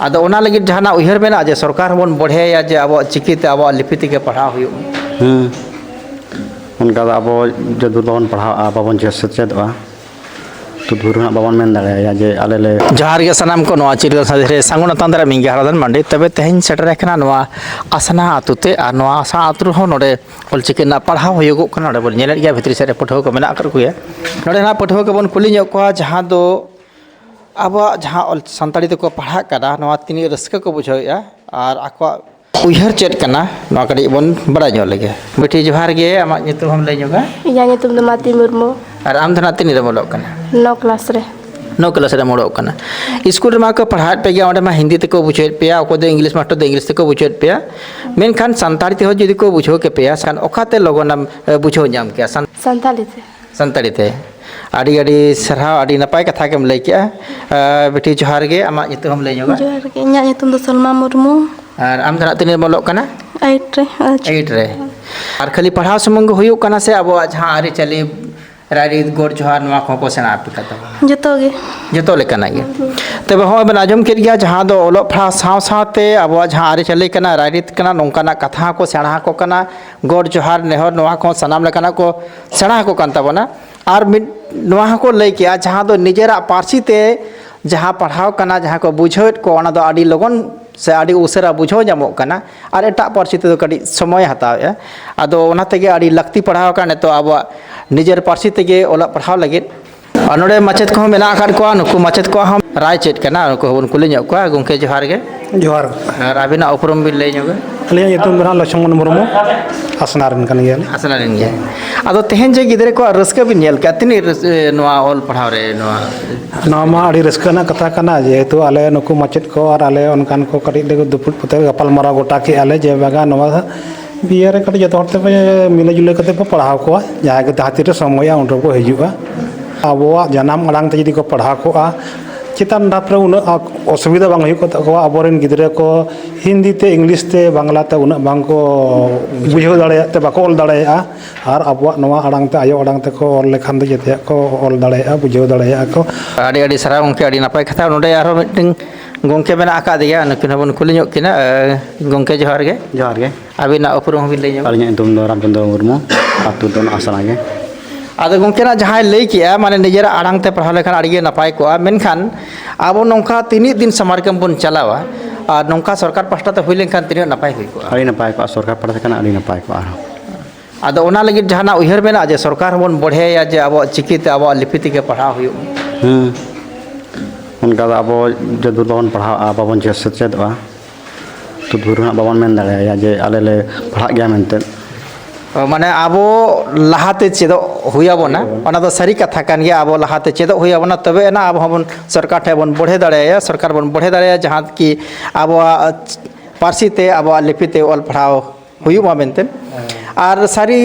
आदो ओना लगी जहाना उहर मेना जे सरकार बन बढ़ेया जे अब चिकिते अब लिपिते के पढ़ाव हुयो उनका अब जो दूर पढ़ा बाबन सेचेदवा तो दूर बाबन मेन दाड़ेया जे आले जहार के सनाम को नवा चिरगल साधरे सांगुना तांदरा मिंगे हरादन मांडे तबे तेहन सेटर एकना नवा आसना आतुते आ नवा आसा आतु हो नोडे ऑलचिकी ना पढ़ाव होयोगो कना नोडे बोल नेले गया भितरी सेरे पठो को मेना कर कुया नोडे ना पठो को बन कुली ᱧᱚᱜ कोआ जहां दो अब जहां संताड़ी को पढ़ा कदा नवा तिनी रस्क को बुझाया और आको उहर चेट कना नवा कडी बन बड़ा ᱧᱚᱜ लगे बेटी जोहार गे आमा ᱧᱩᱛᱩᱢ हम लay ᱧᱚᱜᱟ या ᱧᱩᱛᱩᱢ ᱫᱚ ᱢᱟᱛᱤ ᱢᱩᱨᱢᱩ और आम धना तिनी रे बोलक कना 9 क्लास रे 9 क्लास रे मोड़क कना स्कूल मा को पढ़ा पे गया ओंडे मा हिंदी तको बुझेत पेया ओको दे इंग्लिश मास्टर दे इंग्लिश तको बुझेत पेया मेन खान संताड़ी ते हो जदी को बुझो के पेया सान ओखाते लगोना बुझो जाम के संताली थे संताड़ी ते आड़ी आड़ी सरहा आड़ी नपाय कथा केम लay के बेटी जोहार गे आमा ᱧᱩᱛᱩᱢ हम लay ᱧᱚᱜᱟ जोहार गे इᱧᱟ ᱧᱩᱛᱩम ᱫᱚ सलमा मुर्मू और आम धना तिनी बोलक कना 8 रे और खाली पढ़ाव समंग हुयो कना से अब जहां आरी चली रारी गोर जोहार नवा को सेना आपका जतो गे जतो लेकना गे तबे हो बन आजम के गया जहां दो ओलो पढ़ा साव सावते अब जहां आरी चले कना रारीत कना नोंकाना कथा को सेना को कना गोर जोहार नेहर नवा को सनाम लेकना को सेना को कान तबना और नवा को लay के जहां दो निजेरा पारसी ते जहां पढ़ाव कना जहां को बुझोत को ओना दो आडी लगन से आड़ी उसरा बुझो जामो कना और एटा पारसी ते कड़ी समय हतावे आदो ओना तेगे आड़ी लक्ति पढ़ाव कने तो अब निजेर पारसी तेगे ओला पढ़ाव लगे और नोडे मचेत को मेना आकार को नुकु मचेत को हम राय चेट कना नुकु बन कुली ᱧᱚᱜ को गंके जोहार गे जोहार और अबिना उपरम बिन लay ᱧᱚᱜᱟ अलिया ᱧᱩᱛᱩᱢ ᱫᱚ लक्ष्मण मुर्मू आसना रन कन गया आसना रेन गे आदो तेहन जे गिदरे को रस्का बिन नेल का तिनी नवा ऑल पढ़ाव रे नवा मा अड़ी रस्का ना कथा कना जेहेतु आले नुकु मचेत को और आले उनकान को कड़ी ले दुपुट पुते गपाल मारा गोटा के आले जे बागा नवा बिया रे कड़ी जतो हरते पे मिले जुले कते पे पढ़ाव को जहां के हाथी रे समय उन को हिजुआ आबोआ जनाम अड़ांग ते जदी को पढ़ा को चितान डापरे उन असुविधा बांग हुई को आबोरेन गिदरे को हिंदी ते इंग्लिश ते बांग्ला ते उन बांग को बुझो दाड़े ते बाको ऑल दाड़े और आबोआ नवा अड़ांग ते आयो अड़ांग ते को ऑल लेखान दे जते को ऑल दाड़े बुझो दाड़े को आड़ी आड़ी सारा उनके आड़ी नपाय कथा नोडे आरो मिटिंग गंके मेना आका दिया नकिन बन कुली ᱧᱚᱜ किना गंके जोहार गे अबिना उपरम हम लay ᱧᱚᱜᱟ अलिया ᱧᱩᱛᱩᱢ ᱫᱚ रामचंद्र मुर्मू आतु दो आसना गे आदो गंकेना जहां लay किया माने निजेरा आड़ांग ते पढ़ा लेखान आड़ी नपाय को मेनखान अब नौका तिनी दिन समारकम बन चलावा और नौका सरकार पास्टा ते हुई लेखान तिनी नपाय हुई को अड़ी नपाय को सरकार पढ़ा कना अड़ी नपाय को आदो ओना लगी जहाना उहर मेना जे सरकार बन बढ़ेया जे अब चिकिते अब लिपिते के पढ़ाव हुयो उनका अब जो दूर पढ़ा बाबन सेचेदवा तो दूर बाबन मेन दाड़ेया जे आले पढ़ा गया मेनते माने आबो लहाते चेदो हुयाबोना ओना दो सारी कथा कान गया आबो लहाते चेदो हुयाबोना तबे ना आबो हम सरकार ठे बन बढ़े दाड़ेया सरकार बन बढ़े दाड़ेया जहां की आबो पारसी ते आबो लिपिते ऑल पढ़ाव हुयुमा मेनते और सारी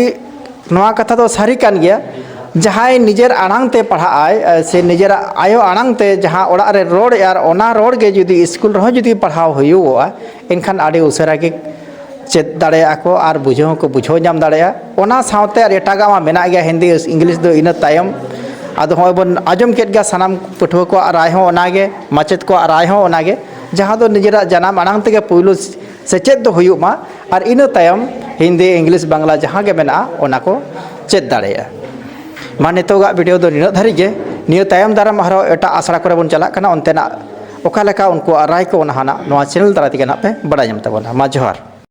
नवा कथा दो सारी कान गया जहां निजेर आड़ांग ते पढ़ाए से निजेर आयो आड़ांग ते जहां ओड़ा रे रोड यार ओना रोड गे जुदी स्कूल रहो जुदी पढ़ाव हुयुआ एनखान आड़ी उसरा के चेत दाड़ेया को और बुझो को बुझो जाम दाड़ेया ओना सावते एटागा मा मेना गया हिंदी इंग्लिश दो इन तायम आदो होय बन आजम केट गया सनाम पठुआ को राय हो ओनागे मचेत को राय हो ओनागे जहां दो निजेरा जनाम आड़ांग ते पुइलु सेचेत दो हुयुमा और इन तायम हिंदी इंग्लिश बांग्ला जहां के मेना ओना को चेत दाड़ेया मा नितोगा वीडियो दो निन धारी गे नियो तायम दाराम हरो एटा आसरा करे बन चला कना ओनतेना ओका लेका उनको राय को ओना हाना नवा चैनल दारा तिगे ना पे बड़ा जम तबना मा जोहार।